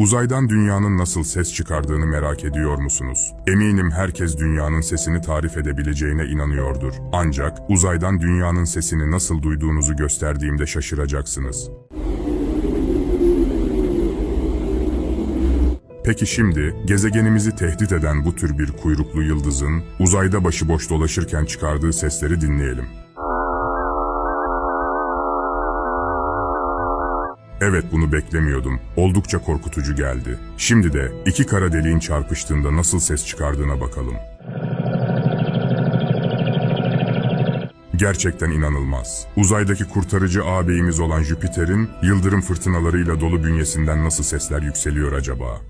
Uzaydan dünyanın nasıl ses çıkardığını merak ediyor musunuz? Eminim herkes dünyanın sesini tarif edebileceğine inanıyordur. Ancak uzaydan dünyanın sesini nasıl duyduğunuzu gösterdiğimde şaşıracaksınız. Peki şimdi, gezegenimizi tehdit eden bu tür bir kuyruklu yıldızın, uzayda başıboş dolaşırken çıkardığı sesleri dinleyelim. Evet, bunu beklemiyordum. Oldukça korkutucu geldi. Şimdi de iki kara deliğin çarpıştığında nasıl ses çıkardığına bakalım. Gerçekten inanılmaz. Uzaydaki kurtarıcı ağabeyimiz olan Jüpiter'in yıldırım fırtınalarıyla dolu bünyesinden nasıl sesler yükseliyor acaba?